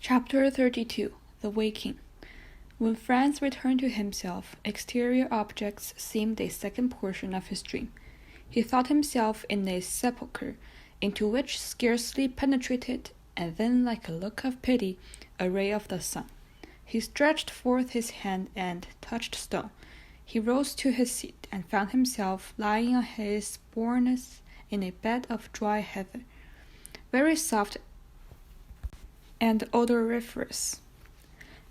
Chapter 32 The Waking. When Franz returned to himself, exterior objects seemed a second portion of his dream. He thought himself in a sepulchre, into which scarcely penetrated, and then, like a look of pity, a ray of the sun. He stretched forth his hand and touched stone. He rose to his seat and found himself lying on his boarness in a bed of dry heather, very soft and odoriferous.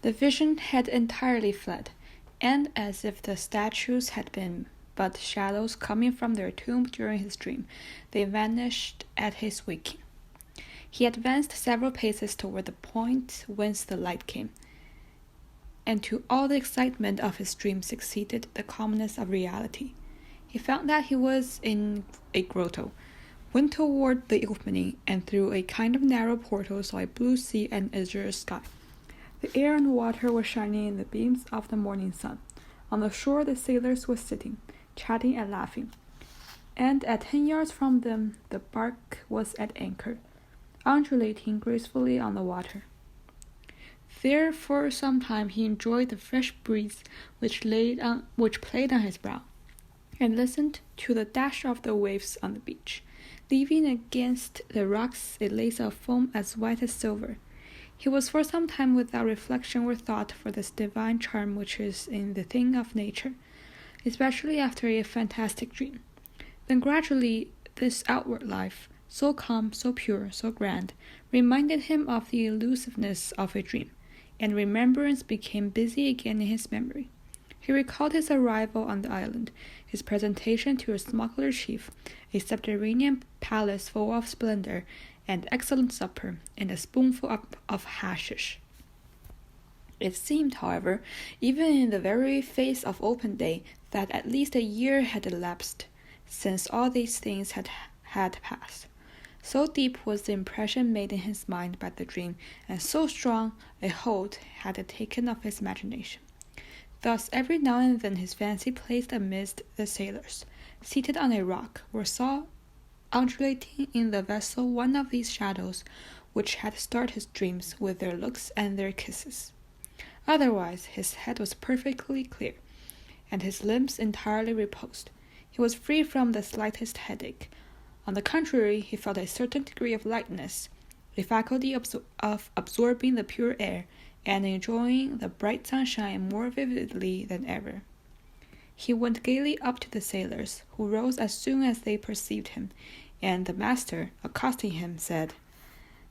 The vision had entirely fled, and as if the statues had been but shadows coming from their tomb during his dream, they vanished at his waking. He advanced several paces toward the point whence the light came, and to all the excitement of his dream succeeded the calmness of reality. He found that he was in a grotto, went toward the opening, and through a kind of narrow portal saw a blue sea and azure sky. The air and water were shining in the beams of the morning sun. On the shore the sailors were sitting, chatting and laughing, and at 10 yards from them the bark was at anchor, undulating gracefully on the water. There for some time he enjoyed the fresh breeze which played on his brow, and listened to the dash of the waves on the beach, leaving against the rocks a lace of foam as white as silver. He was for some time without reflection or thought for this divine charm which is in the thing of nature, especially after a fantastic dream. Then gradually this outward life, so calm, so pure, so grand, reminded him of the elusiveness of a dream, and remembrance became busy again in his memory. He recalled his arrival on the island, his presentation to a smuggler chief, a subterranean palace full of splendor, and excellent supper, and a spoonful of hashish. It seemed, however, even in the very face of open day, that at least a year had elapsed since all these things had passed. So deep was the impression made in his mind by the dream, and so strong a hold had it taken of his imagination. Thus, every now and then his fancy placed amidst the sailors, seated on a rock, or saw undulating in the vessel one of these shadows which had starred his dreams with their looks and their kisses. Otherwise, his head was perfectly clear, and his limbs entirely reposed. He was free from the slightest headache. On the contrary, he felt a certain degree of lightness, a faculty of absorbing the pure air, and enjoying the bright sunshine more vividly than ever. He went gaily up to the sailors, who rose as soon as they perceived him, and the master, accosting him, said,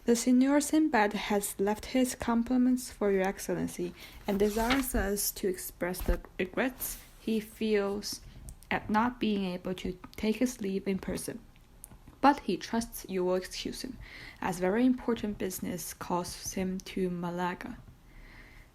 "The Signor Sinbad has left his compliments for your excellency, and desires us to express the regrets he feels at not being able to take his leave in person. But he trusts you will excuse him, as very important business calls him to Malaga."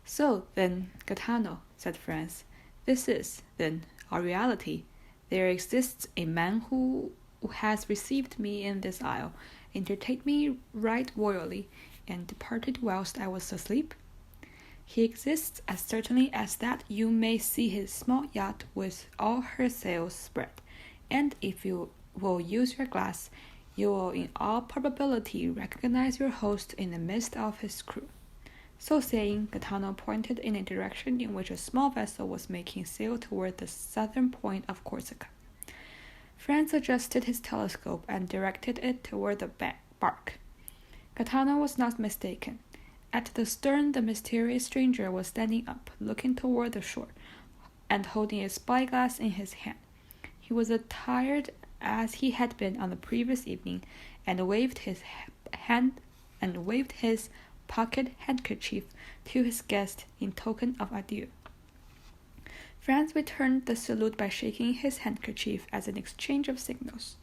"So, then, Gaetano," said Franz, "this is, then, our reality. There exists a man who has received me in this isle, entertained me right royally, and departed whilst I was asleep? He exists as certainly as that you may see his small yacht with all her sails spread, and if you will use your glass, you will in all probability recognize your host in the midst of his crew." So saying, Gaetano pointed in a direction in which a small vessel was making sail toward the southern point of Corsica. Franz adjusted his telescope and directed it toward the bark. Gaetano was not mistaken. At the stern the mysterious stranger was standing up, looking toward the shore, and holding a spyglass in his hand. He was attired as he had been on the previous evening, and waved his pocket handkerchief to his guest in token of adieu. Franz returned the salute by shaking his handkerchief as an exchange of signals.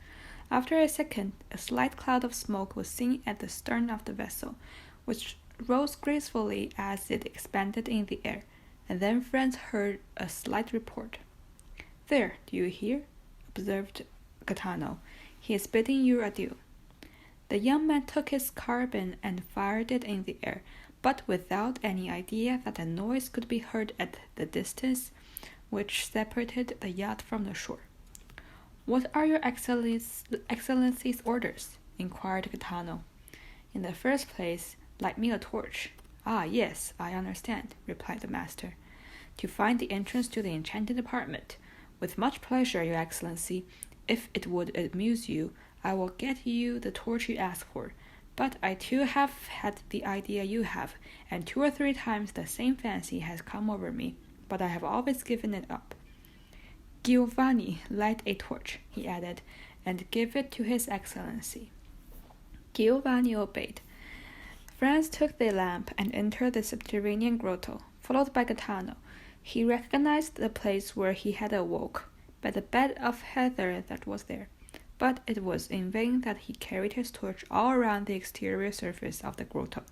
After a second, a slight cloud of smoke was seen at the stern of the vessel, which rose gracefully as it expanded in the air, and then Franz heard a slight report. "There, do you hear?" observed Gaetano. "He is bidding you adieu." The young man took his carbine and fired it in the air, but without any idea that a noise could be heard at the distance which separated the yacht from the shore. "What are your excellency's orders?" inquired Gaetano. "In the first place, light me a torch." Ah, yes, I understand, replied the master. To find the entrance to the enchanted apartment. With much pleasure, your excellency. If it would amuse you, I will get you the torch you ask for. But I too have had the idea you have, and 2 or 3 times the same fancy has come over me, but I have always given it up. Giovanni, light a torch, he added, and give it to his excellency. Giovanni obeyed. Franz took the lamp and entered the subterranean grotto, followed by Gaetano. He recognized the place where he had awoke by the bed of heather that was there, but it was in vain that he carried his torch all around the exterior surface of the grotto.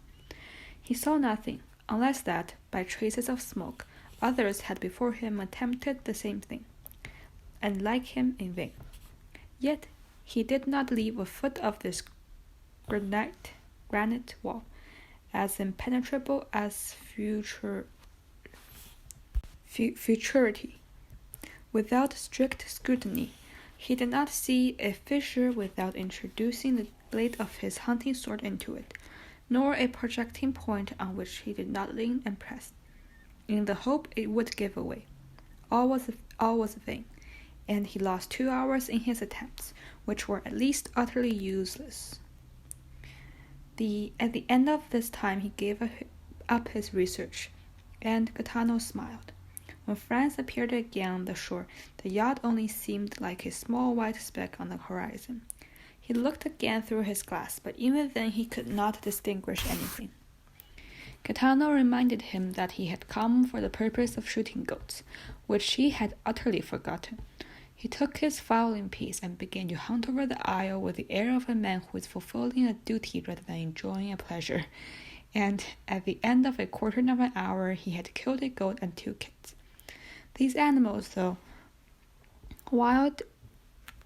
He saw nothing, unless that, by traces of smoke, others had before him attempted the same thing, and like him in vain. Yet he did not leave a foot of this granite wall, as impenetrable as futurity. Without strict scrutiny, he did not see a fissure without introducing the blade of his hunting sword into it, nor a projecting point on which he did not lean and press, in the hope it would give way. All was vain, and he lost 2 hours in his attempts, which were at least utterly useless. At the end of this time he gave up his research, and Gaetano smiled. When Franz appeared again on the shore, the yacht only seemed like a small white speck on the horizon. He looked again through his glass, but even then he could not distinguish anything. Gaetano reminded him that he had come for the purpose of shooting goats, which he had utterly forgotten. He took his fowling piece and began to hunt over the isle with the air of a man who is fulfilling a duty rather than enjoying a pleasure, and at the end of a quarter of an hour he had killed a goat and 2 kids. These animals, though wild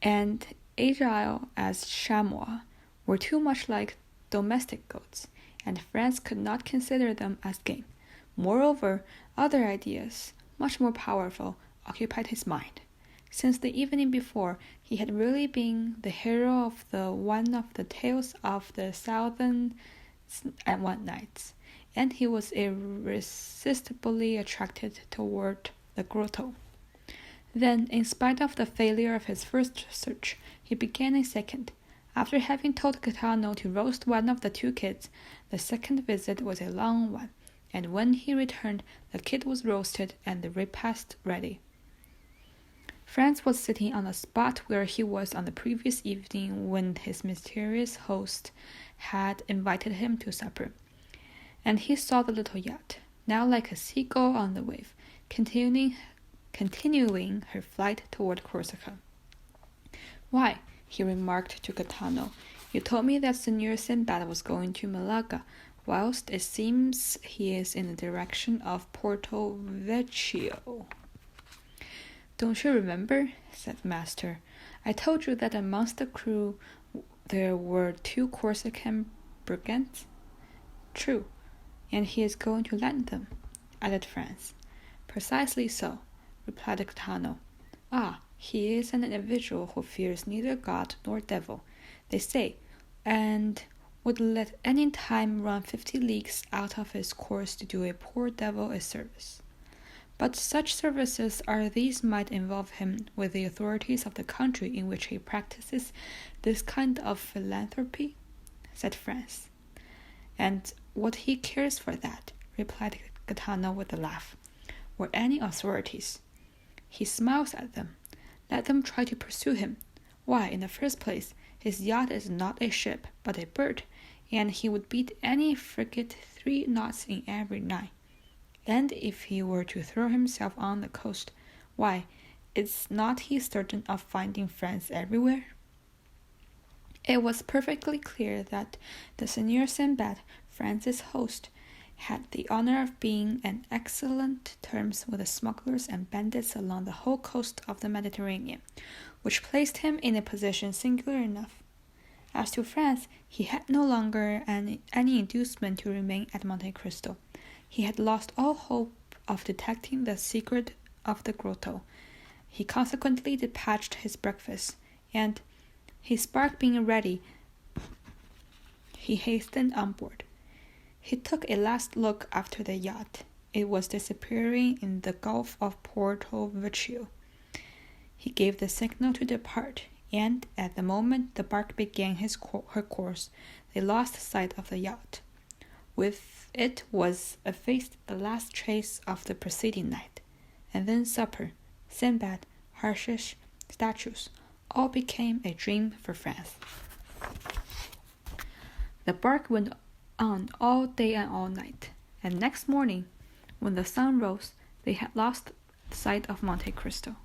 and agile as chamois, were too much like domestic goats, and Franz could not consider them as game. Moreover, other ideas, much more powerful, occupied his mind. Since the evening before, he had really been the hero of one of the tales of the 1001 Nights, and he was irresistibly attracted toward the grotto. Then, in spite of the failure of his first search, he began a second. After having told Gaetano to roast one of the 2 kids, the second visit was a long one, and when he returned, the kid was roasted and the repast ready. Franz was sitting on the spot where he was on the previous evening when his mysterious host had invited him to supper, and he saw the little yacht, now like a seagull on the wave, continuing her flight toward Corsica. "Why," he remarked to Gaetano, "you told me that Senor Sinbad was going to Malaga, whilst it seems he is in the direction of Porto Vecchio." "Don't you remember?" said the master. "I told you that amongst the crew there were 2 Corsican brigands?" "True, and he is going to land them," added Franz. "Precisely so," replied Gaetano. "Ah, he is an individual who fears neither God nor devil, they say, and would let any time run 50 leagues out of his course to do a poor devil a service. But such services as these might involve him with the authorities of the country in which he practices this kind of philanthropy," said Franz. "And what he cares for that," replied Gaetano with a laugh, "or any authorities. He smiles at them. Let them try to pursue him. Why, in the first place, his yacht is not a ship, but a bird, and he would beat any frigate 3 knots in every 9. And if he were to throw himself on the coast, why, is not he certain of finding friends everywhere?" It was perfectly clear that the Senor Sinbad, Franz's host, had the honor of being on excellent terms with the smugglers and bandits along the whole coast of the Mediterranean, which placed him in a position singular enough. As to Franz, he had no longer any inducement to remain at Monte Cristo. He had lost all hope of detecting the secret of the grotto. He consequently dispatched his breakfast, and, his bark being ready, he hastened on board. He took a last look after the yacht. It was disappearing in the Gulf of Porto Vecchio. He gave the signal to depart, and at the moment the bark began her course, they lost sight of the yacht. With it was effaced the last trace of the preceding night, and then supper, Sinbad, Harshish, statues, all became a dream for France. The bark went on all day and all night, and next morning, when the sun rose, they had lost sight of Monte Cristo.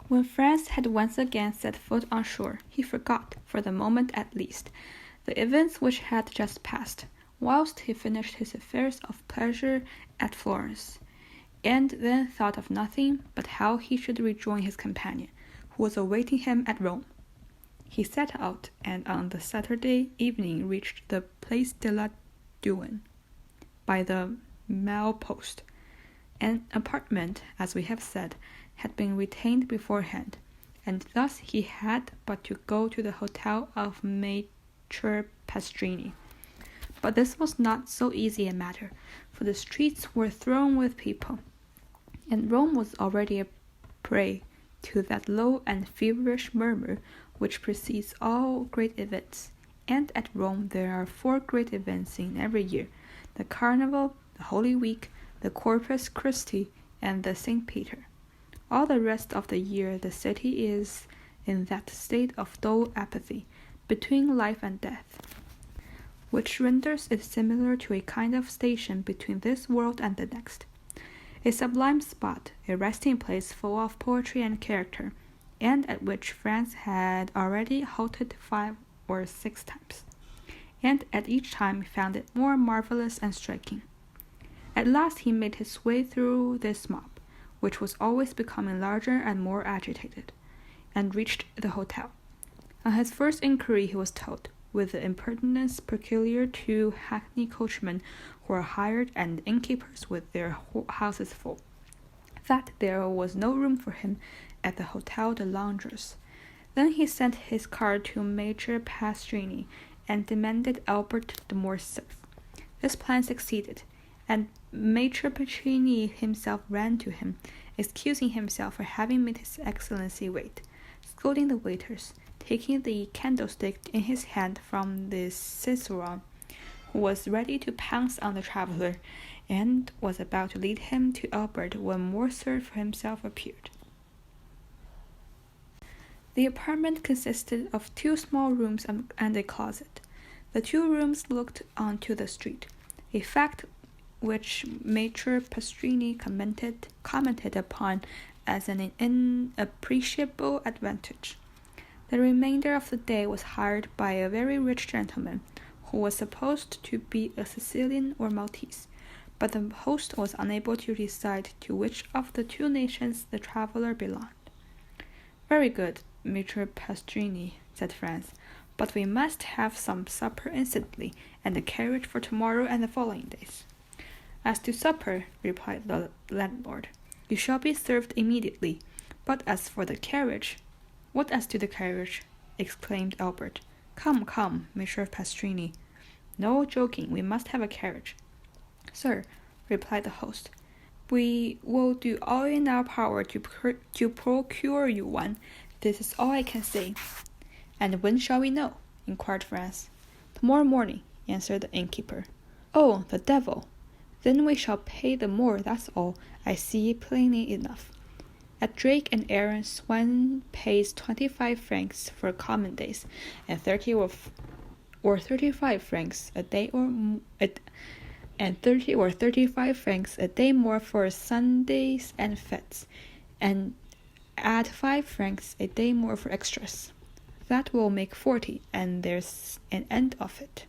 When Franz had once again set foot on shore, he forgot, for the moment at least, the events which had just passed, whilst he finished his affairs of pleasure at Florence, and then thought of nothing but how he should rejoin his companion, who was awaiting him at Rome. He set out, and on the Saturday evening reached the Place de la Douane by the mail post. An apartment, as we have said, had been retained beforehand, and thus he had but to go to the hotel of Maitre Pastrini. But this was not so easy a matter, for the streets were thronged with people, and Rome was already a prey to that low and feverish murmur which precedes all great events. And at Rome there are 4 great events in every year: the Carnival, the Holy Week, the Corpus Christi, and the St. Peter. All the rest of the year the city is in that state of dull apathy, between life and death, which renders it similar to a kind of station between this world and the next. A sublime spot, a resting place full of poetry and character, and at which Franz had already halted 5 or 6 times, and at each time found it more marvelous and striking. At last he made his way through this mob, which was always becoming larger and more agitated, and reached the hotel. On his first inquiry he was told, with the impertinence peculiar to hackney coachmen who are hired and innkeepers with their houses full, that there was no room for him at the Hotel de Londres. Then he sent his card to Major Pastrini and demanded Albert de Morcerf. This plan succeeded, and Major Pastrini himself ran to him, excusing himself for having made His Excellency wait, scolding the waiters, taking the candlestick in his hand from the cicerone, who was ready to pounce on the traveler, and was about to lead him to Albert when Morcerf himself appeared. The apartment consisted of 2 small rooms and a closet. The 2 rooms looked onto the street, a fact which Major Pastrini commented upon as an inappreciable advantage. The remainder of the day was hired by a very rich gentleman, who was supposed to be a Sicilian or Maltese, but the host was unable to decide to which of the 2 nations the traveler belonged. "Very good, Major Pastrini," said Franz, "but we must have some supper instantly, and a carriage for tomorrow and the following days." "As to supper," replied the landlord, "you shall be served immediately, but as for the carriage—" "What as to the carriage?" exclaimed Albert. Come, Monsieur Pastrini. No joking, we must have a carriage." "Sir," replied the host, "we will do all in our power to procure you one. This is all I can say." "And when shall we know?" inquired Franz. "Tomorrow morning," answered the innkeeper. "Oh, the devil! Then we shall pay the more, that's all. I see plainly enough. At Drake and Aaron's one pays 25 francs for common days, and 30 or 35 francs a day and 30 or 35 francs a day more for Sundays and fêtes, and add 5 francs a day more for extras. That will make 40, and there's an end of it.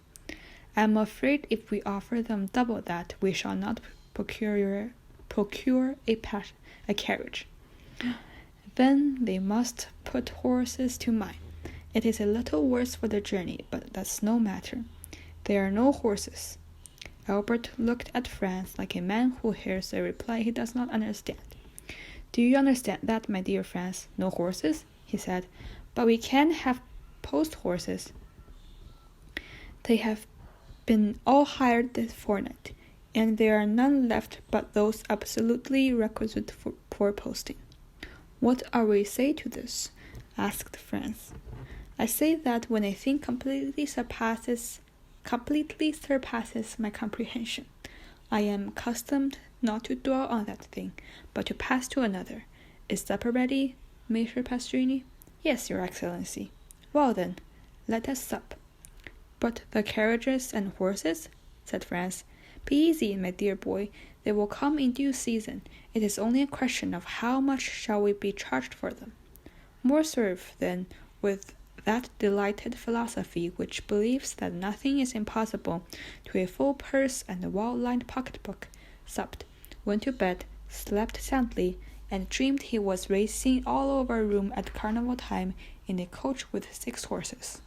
I'm afraid if we offer them double that, we shall not procure a carriage. Then they must put horses to mine. It is a little worse for the journey, but that's no matter. There are no horses." Albert looked at Franz like a man who hears a reply he does not understand. "Do you understand that, my dear Franz? No horses?" he said. "But we can have post horses." "They have been all hired this fortnight, and there are none left but those absolutely requisite for posting. What are we say to this? Asked Franz. I say that when a thing completely surpasses my comprehension, I am accustomed not to dwell on that thing, but to pass to another. Is supper ready, Messer Pastrini? Yes, your excellency. Well then, let us sup. But the carriages and horses? Said Franz. Be easy, my dear boy. They will come in due season. It is only a question of how much shall we be charged for them. More serve, then, with that delighted philosophy which believes that nothing is impossible to a full purse and a well-lined pocketbook, supped, went to bed, slept soundly, and dreamed he was racing all over Rome at carnival time in a coach with 6 horses.